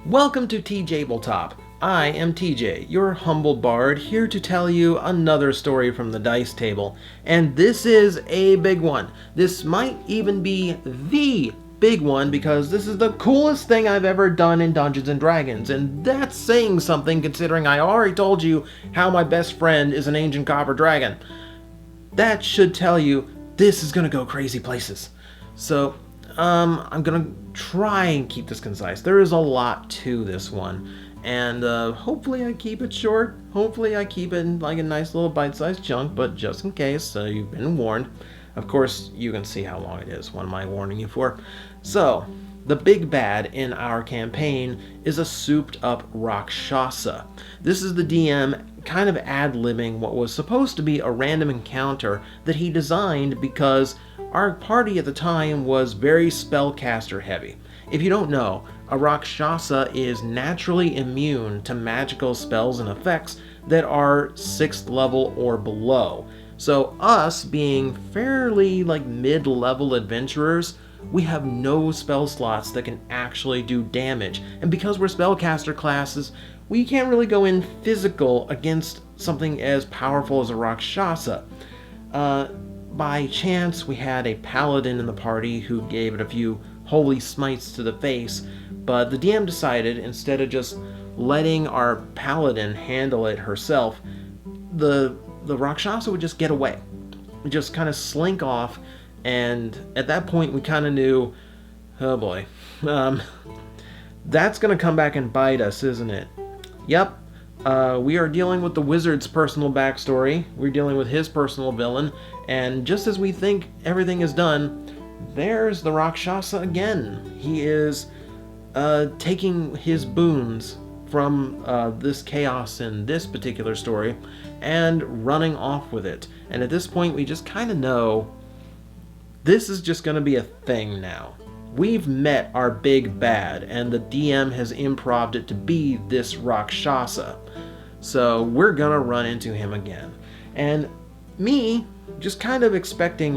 Welcome to TJbletop. I am TJ, your humble bard, here to tell you another story from the dice table. And this is a big one. This might even be the big one because this is the coolest thing I've ever done in Dungeons and Dragons. And that's saying something considering I already told you how my best friend is an ancient copper dragon. That should tell you this is gonna go crazy places. So, I'm gonna try and keep this concise. There is a lot to this one, and hopefully I keep it short. Hopefully I keep it in like a nice little bite-sized chunk, but just in case, so you've been warned. Of course, you can see how long it is. What am I warning you for? So, the big bad in our campaign is a souped-up Rakshasa. This is the DM kind of ad-libbing what was supposed to be a random encounter that he designed because our party at the time was very spellcaster heavy. If you don't know, a Rakshasa is naturally immune to magical spells and effects that are 6th level or below. So us being fairly like mid-level adventurers, we have no spell slots that can actually do damage. And because we're spellcaster classes, we can't really go in physical against something as powerful as a Rakshasa. By chance, we had a paladin in the party who gave it a few holy smites to the face, but the DM decided instead of just letting our paladin handle it herself, the Rakshasa would just get away. Just kind of slink off, and at that point we kind of knew, oh boy, that's going to come back and bite us, isn't it? Yep. We are dealing with the wizard's personal backstory. We're dealing with his personal villain, and just as we think everything is done, there's the Rakshasa again. He is taking his boons from this chaos in this particular story and running off with it. And at this point, we just kind of know this is just going to be a thing now. We've met our big bad, and the DM has improv'd it to be this Rakshasa. So we're gonna run into him again. And me, just kind of expecting,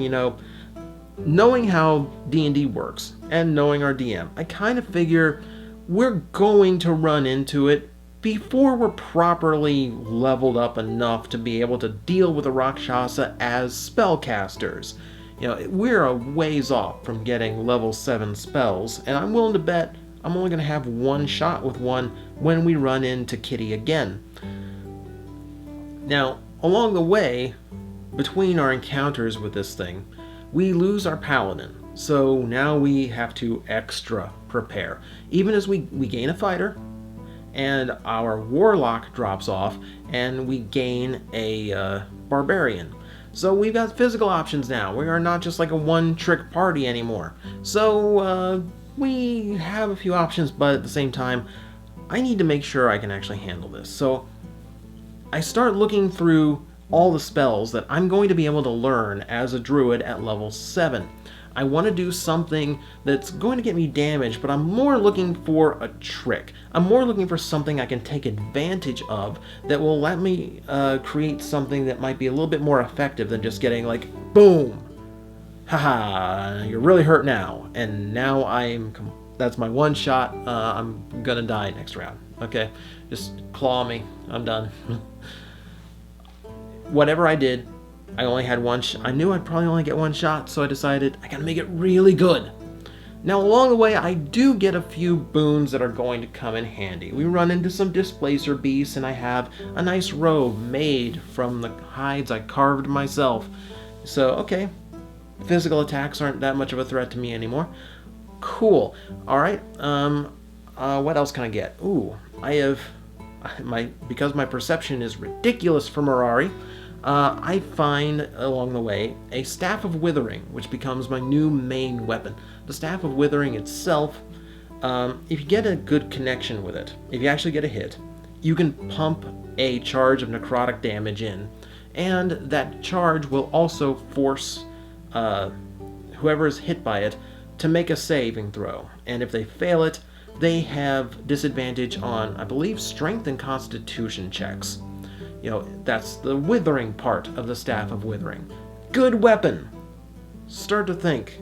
knowing how D&D works, and knowing our DM, I kind of figure we're going to run into it before we're properly leveled up enough to be able to deal with a Rakshasa as spellcasters. We're a ways off from getting level 7 spells, and I'm willing to bet I'm only going to have one shot with one when we run into Kitty again. Now, along the way, between our encounters with this thing, we lose our paladin, so now we have to extra prepare. Even as we gain a fighter, and our warlock drops off, and we gain a barbarian. So we've got physical options now. We are not just like a one-trick party anymore. So we have a few options, but at the same time, I need to make sure I can actually handle this. So I start looking through all the spells that I'm going to be able to learn as a druid at level 7. I want to do something that's going to get me damage, but I'm more looking for a trick. I'm more looking for something I can take advantage of that will let me create something that might be a little bit more effective than just getting like, boom, haha, you're really hurt now. And now that's my one shot, I'm gonna die next round. Okay, just claw me, I'm done. Whatever I did, I only had one I knew I'd probably only get one shot, so I decided I gotta make it really good. Now along the way, I do get a few boons that are going to come in handy. We run into some displacer beasts, and I have a nice robe made from the hides I carved myself. So, okay, physical attacks aren't that much of a threat to me anymore. Cool. Alright, what else can I get? Ooh, I have, because my perception is ridiculous for Mirari, I find along the way a Staff of Withering, which becomes my new main weapon. The Staff of Withering itself, if you get a good connection with it, if you actually get a hit, you can pump a charge of necrotic damage in, and that charge will also force whoever is hit by it to make a saving throw. And if they fail it, they have disadvantage on, I believe, strength and constitution checks. That's the withering part of the Staff of Withering. Good weapon! Start to think.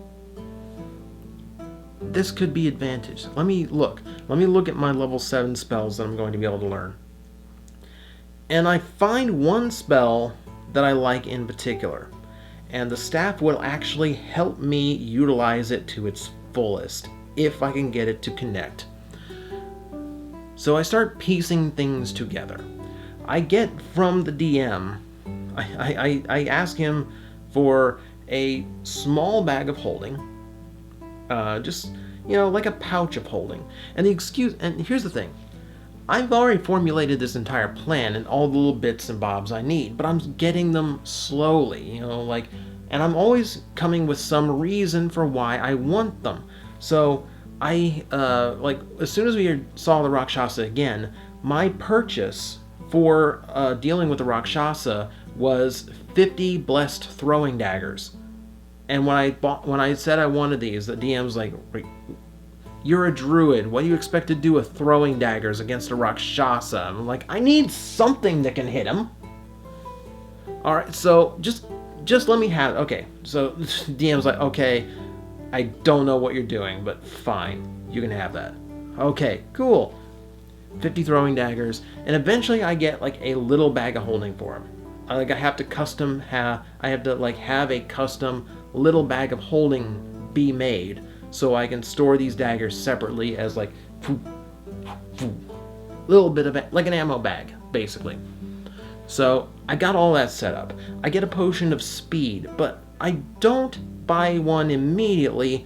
this could be advantage. Let me look at my level 7 spells that I'm going to be able to learn. And I find one spell that I like in particular, and the staff will actually help me utilize it to its fullest if I can get it to connect. So I start piecing things together. I get from the DM, I ask him for a small bag of holding, just, like a pouch of holding. And here's the thing, I've already formulated this entire plan and all the little bits and bobs I need, but I'm getting them slowly, and I'm always coming with some reason for why I want them. So I, as soon as we saw the Rakshasa again, my purchase for dealing with the Rakshasa was 50 blessed throwing daggers. And when I said I wanted these, the DM's like, "You're a druid. What do you expect to do with throwing daggers against a Rakshasa?" I'm like, "I need something that can hit him." All right, so just let me have it. Okay, so DM's like, "Okay, I don't know what you're doing, but fine, you can have that." Okay, cool. 50 throwing daggers, and eventually I get like a little bag of holding for him. I have to have a custom little bag of holding be made so I can store these daggers separately as little bit of like an ammo bag, basically. So I got all that set up. I get a potion of speed, but I don't buy one immediately.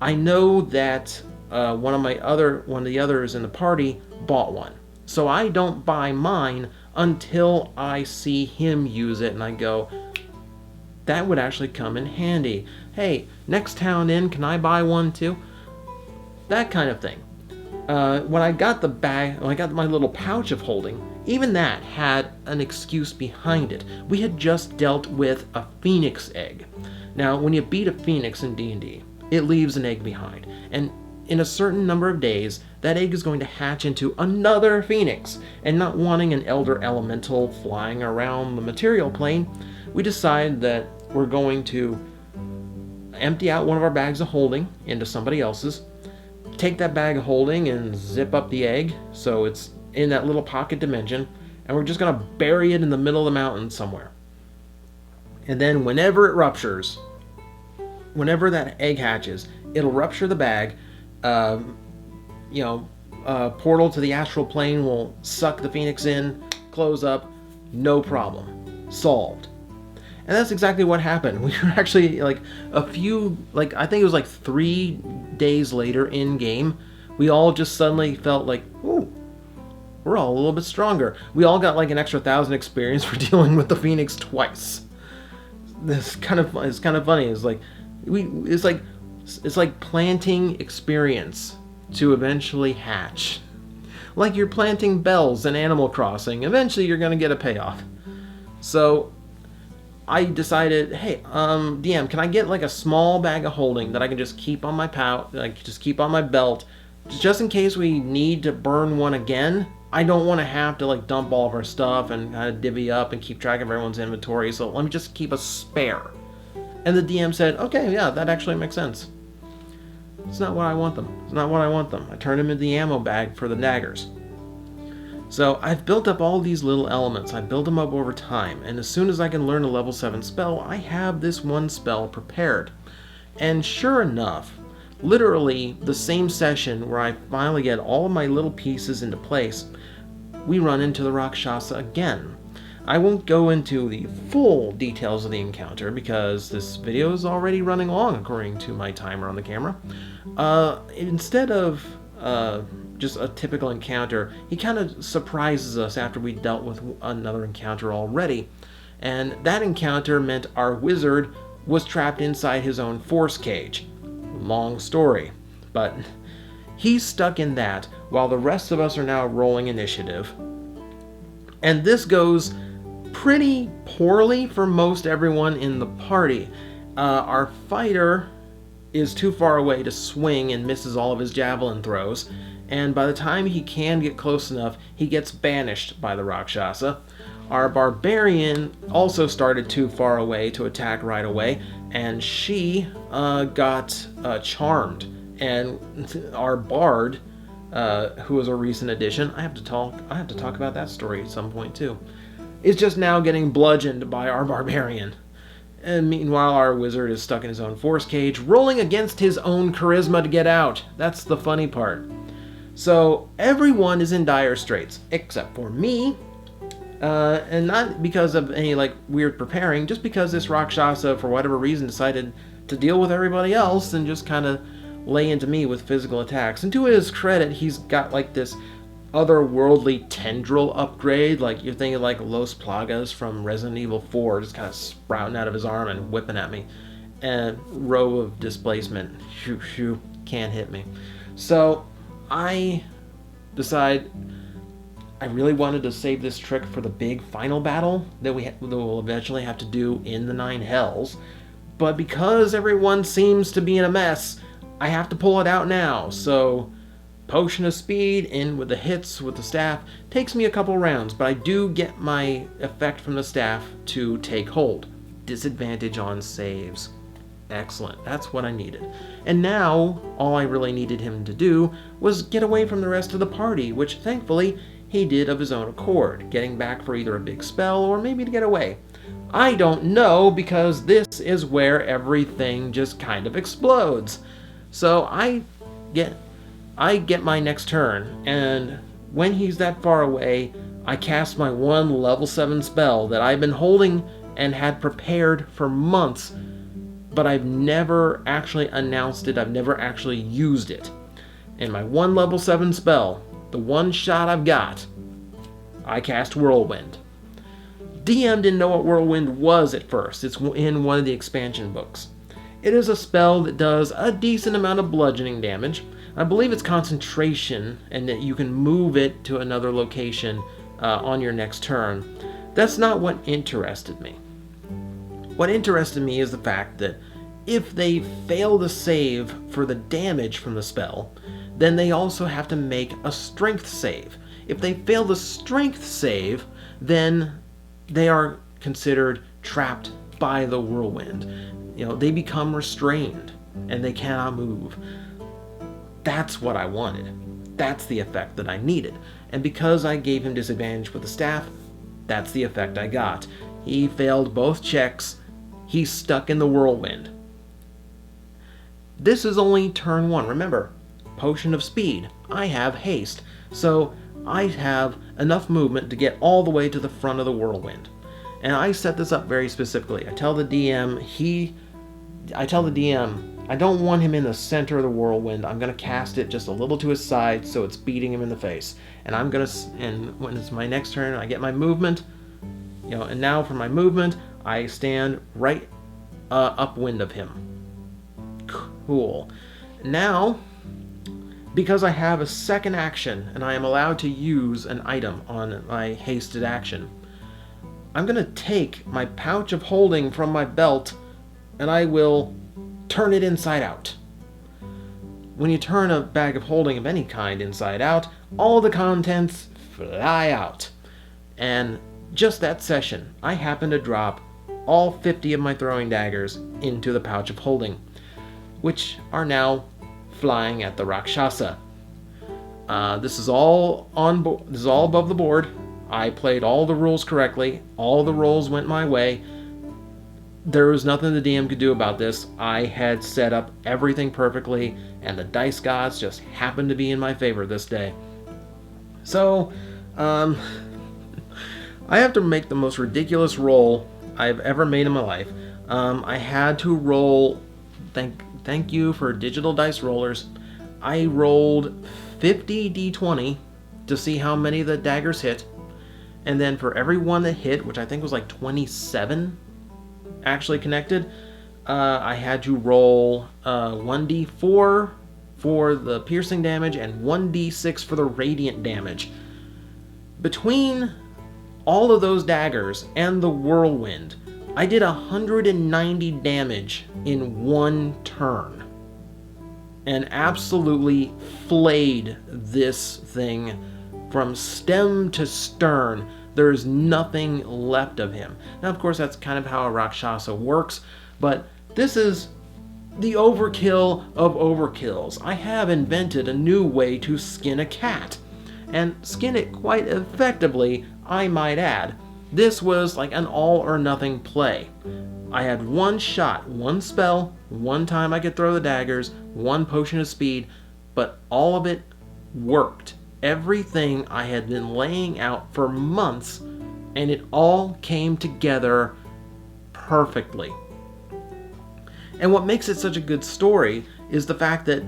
I know that one of the others in the party bought one, so I don't buy mine until I see him use it, and I go, that would actually come in handy. Hey, next town in, can I buy one too? That kind of thing. When I got my little pouch of holding, even that had an excuse behind it. We had just dealt with a phoenix egg. Now, when you beat a phoenix in D&D, it leaves an egg behind, and in a certain number of days, that egg is going to hatch into another phoenix. And not wanting an elder elemental flying around the material plane, we decide that we're going to empty out one of our bags of holding into somebody else's, take that bag of holding and zip up the egg so it's in that little pocket dimension, and we're just going to bury it in the middle of the mountain somewhere. And then whenever it ruptures, whenever that egg hatches, it'll rupture the bag. Portal to the astral plane will suck the phoenix in, close up, no problem, solved. And that's exactly what happened. We were actually I think it was 3 days later in game, we all just suddenly felt like, ooh, we're all a little bit stronger. We all got an extra 1,000 experience for dealing with the phoenix twice. It's kind of funny. It's like planting experience to eventually hatch. Like you're planting bells in Animal Crossing. Eventually you're going to get a payoff. So I decided, hey, DM, can I get a small bag of holding that I can just keep on my just keep on my belt, just in case we need to burn one again? I don't want to have to dump all of our stuff and kind of divvy up and keep track of everyone's inventory, so let me just keep a spare. And the DM said, okay, yeah, that actually makes sense. It's not what I want them. I turned them into the ammo bag for the daggers. So I've built up all these little elements. I built them up over time, and as soon as I can learn a level 7 spell, I have this one spell prepared. And sure enough, literally the same session where I finally get all of my little pieces into place, we run into the Rakshasa again. I won't go into the full details of the encounter because this video is already running long according to my timer on the camera. Instead of just a typical encounter, he kind of surprises us after we dealt with another encounter already. And that encounter meant our wizard was trapped inside his own force cage. Long story, but he's stuck in that while the rest of us are now rolling initiative. And this goes pretty poorly for most everyone in the party. Our fighter is too far away to swing and misses all of his javelin throws, and by the time he can get close enough, he gets banished by the Rakshasa. Our barbarian also started too far away to attack right away, and she got charmed And our bard, who was a recent addition, I have to talk about that story at some point too, is just now getting bludgeoned by our barbarian. And meanwhile, our wizard is stuck in his own force cage, rolling against his own charisma to get out. That's the funny part. So everyone is in dire straits, except for me. And not because of any weird preparing, just because this Rakshasa, for whatever reason, decided to deal with everybody else and just kind of lay into me with physical attacks. And to his credit, he's got this otherworldly tendril upgrade, you're thinking Los Plagas from Resident Evil 4, just kind of sprouting out of his arm and whipping at me. And row of displacement, shoo, can't hit me. So I decide I really wanted to save this trick for the big final battle that we'll eventually have to do in the 9 Hells. But because everyone seems to be in a mess, I have to pull it out now. So Potion of Speed in with the hits with the staff takes me a couple rounds, but I do get my effect from the staff to take hold. Disadvantage on saves. Excellent, that's what I needed. And now, all I really needed him to do was get away from the rest of the party, which thankfully he did of his own accord, getting back for either a big spell or maybe to get away. I don't know, because this is where everything just kind of explodes. So I get my next turn, and when he's that far away, I cast my one level 7 spell that I've been holding and had prepared for months, but I've never actually announced it, I've never actually used it. And my one level 7 spell, the one shot I've got, I cast Whirlwind. DM didn't know what Whirlwind was at first. It's in one of the expansion books. It is a spell that does a decent amount of bludgeoning damage. I believe it's concentration, and that you can move it to another location on your next turn. That's not what interested me. What interested me is the fact that if they fail to save for the damage from the spell, then they also have to make a strength save. If they fail the strength save, then they are considered trapped by the whirlwind. They become restrained and they cannot move. That's what I wanted. That's the effect that I needed. And because I gave him disadvantage with the staff, that's the effect I got. He failed both checks. He's stuck in the whirlwind. This is only turn 1. Remember, Potion of Speed. I have haste. So I have enough movement to get all the way to the front of the whirlwind. And I set this up very specifically. I tell the DM I don't want him in the center of the whirlwind. I'm going to cast it just a little to his side so it's beating him in the face. And when it's my next turn, I get my movement. And now for my movement, I stand right upwind of him. Cool. Now, because I have a second action and I am allowed to use an item on my hasted action, I'm going to take my pouch of holding from my belt and I will turn it inside out. When you turn a bag of holding of any kind inside out, all the contents fly out. And just that session, I happen to drop all 50 of my throwing daggers into the pouch of holding, which are now flying at the Rakshasa. This is all above the board. I played all the rules correctly. All the rolls went my way. There was nothing the DM could do about this. I had set up everything perfectly, and the dice gods just happened to be in my favor this day. So, I have to make the most ridiculous roll I've ever made in my life. I had to roll, thank you for digital dice rollers. I rolled 50 d20 to see how many of the daggers hit. And then for every one that hit, which I think was 27 actually connected, I had to roll 1d4 for the piercing damage and 1d6 for the radiant damage. Between all of those daggers and the whirlwind, I did 190 damage in one turn. And absolutely flayed this thing from stem to stern. There's nothing left of him. Now, of course, that's kind of how a Rakshasa works, but this is The overkill of overkills. I have invented a new way to skin a cat. And skin it quite effectively, I might add. This was like an all or nothing play. I had one shot, one spell, one time I could throw the daggers, one potion of speed, but all of it worked. Everything I had been laying out for months, and it all came together perfectly. And what makes it such a good story is the fact that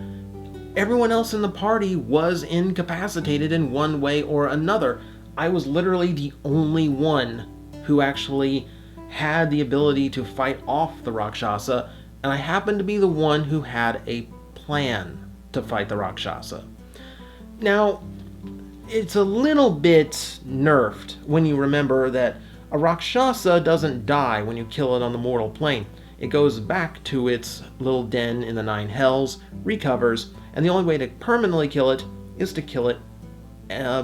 everyone else in the party was incapacitated in one way or another. I was literally the only one who actually had the ability to fight off the Rakshasa, and I happened to be the one who had a plan to fight the Rakshasa. Now, it's a little bit nerfed when you remember that a Rakshasa doesn't die when you kill it on the mortal plane. It goes back to its little den in the 9 hells, recovers, and the only way to permanently kill it is to kill it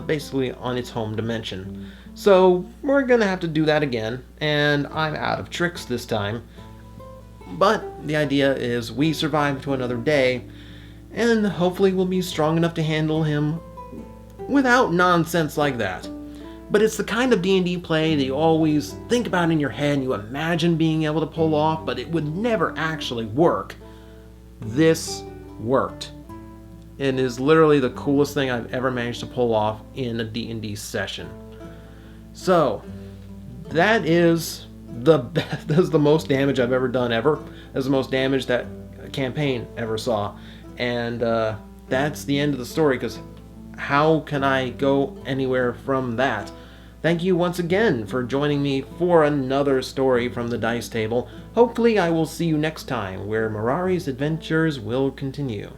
basically on its home dimension. So we're gonna have to do that again, and I'm out of tricks this time. But the idea is we survive to another day, and hopefully we'll be strong enough to handle him without nonsense like that. But it's the kind of D&D play that you always think about in your head and you imagine being able to pull off, but it would never actually work. This worked. It is literally the coolest thing I've ever managed to pull off in a D&D session. So, that is the most damage I've ever done ever. That's the most damage that a campaign ever saw. And that's the end of the story, because how can I go anywhere from that? Thank you once again for joining me for another story from the Dice Table. Hopefully I will see you next time, where Mirari's adventures will continue.